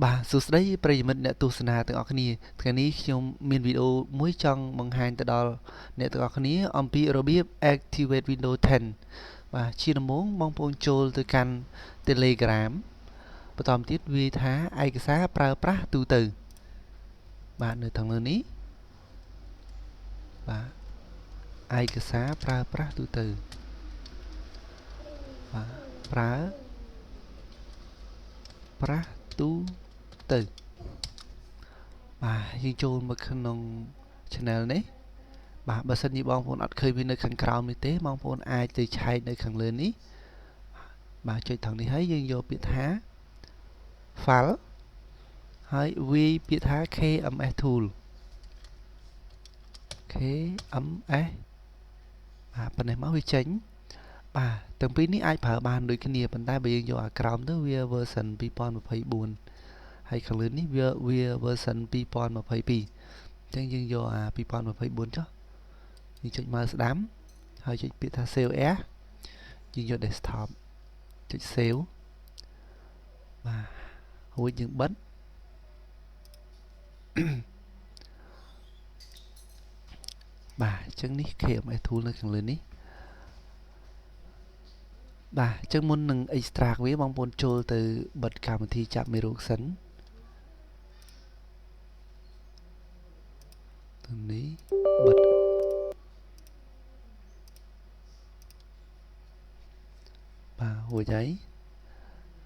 បាទសួស្តីប្រិយមិត្តអ្នកទស្សនាទាំងអស់គ្នាថ្ងៃនេះខ្ញុំមានវីដេអូមួយចង់បង្ហាញទៅដល់អ្នកទាំងអស់គ្នាអំពីរបៀប Activate Windows 10 បាទជាដំបូងបងប្អូនចូលទៅកាន់ Telegram បន្តទៀតវាថាឯកសារប្រើប្រាស់ទូទៅបាទនៅខាងលើនេះបាទឯកសារប្រើប្រាស់ទូទៅបាទប្រើប្រាស់ទូទៅបាទយើងចូលមកក្នុង channel នេះបាទបើសិនជាបងប្អូនអត់ឃើញវានៅខាងក្រោមនេះទេបងប្អូនអាចទៅឆែកនៅខាងលើនេះបាទចុចថងនេះហើយយើងយកពាក្យថា file ហើយវាយពាក្យថា KMS tool KMS បាទប៉ុណ្ណេះមកវាចេញបាទទាំងពីរនេះអាចប្រើបានដូចគ្នាប៉ុន្តែបើយើងយកអាក្រោមទៅវា version 2024ហើយខាងលើនេះវា version 2022អញ្ចឹងយើងយកអា2024ចុះយើងចុចមើលស្ដាំហើយចុចពាក្យថា save as យើងយក desktop ចុច save បាទរួចយើងបិទបាទអញ្ចឹងនេះ KMS tool នៅខាងលើនេះបាទអញ្ចឹងមុននឹង extract វាបងប្អូនចូលទៅបិទកម្មវិធីចាប់មេរោគសិនទៅនេះបិទបាទរួចហើយ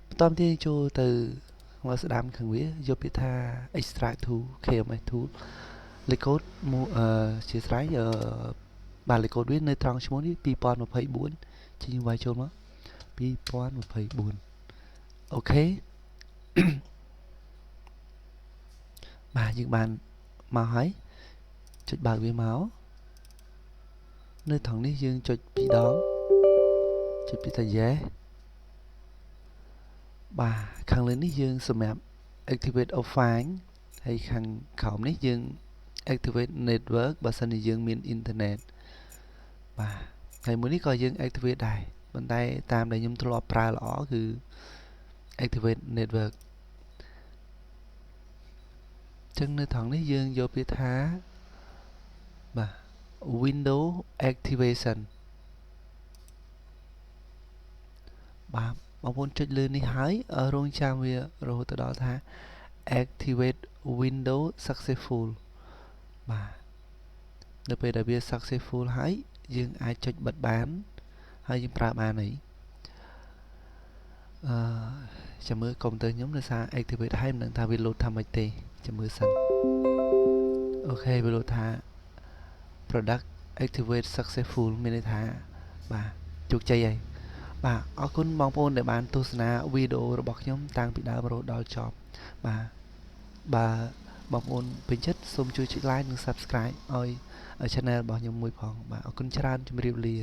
បន្តទៀតចូលទៅមើលស្ដាំខាងវាយកពាក្យថា extract to KMS tool លេខកូដជាស្រ័យបាទលេខកូដវានៅត្រង់ឈ្មោះនេះ2024ជាងវាយចូលមក2024អូខេបាទយើងបានមកហើយចុចបើកវាមកនៅត្រង់នេះយើងចុច2ដងចុចពាក្យថា yes បាទខាងលើនេះយើងសម្រាប់ activate offline ហើយខាងក្រោមនេះយើង activate network បើសិនជាយើងមានអ៊ីនធឺណិតបាទហើយមួយនេះក៏យើង activate ដែរប៉ុន្តែតាមដែលខ្ញុំធ្លាប់ប្រើល្អគឺ activate network ចឹងនៅត្រង់នេះយើងយកពាក្យថាបាទ window activation បាទបងប្អូនចុចលើនេះហើយរងចាំវារហូតដល់ថា activate window successful បាទនៅពេលដែលវា successful ហើយយើងអាចចុចបិទបានហើយយើងប្រើបានហើយចាំមើលកុំព្យូទ័រខ្ញុំដោយសារ activate ហើយមិនដឹងថាវា load ថាម៉េចទេចាំមើលសិនអូខេវា load ថា product activate successful មានន័យថាបាទជោគជ័យហើយបាទអរគុណបងប្អូនដែលបានទស្សនាវីដេអូរបស់ខ្ញុំតាំងពីដើមរហូតដល់ចប់បាទបើបងប្អូនពេញចិត្តសូមជួយចុច like និង subscribe ឲ្យ channel របស់ខ្ញុំមួយផងបាទអរគុណច្រើនជម្រាបលា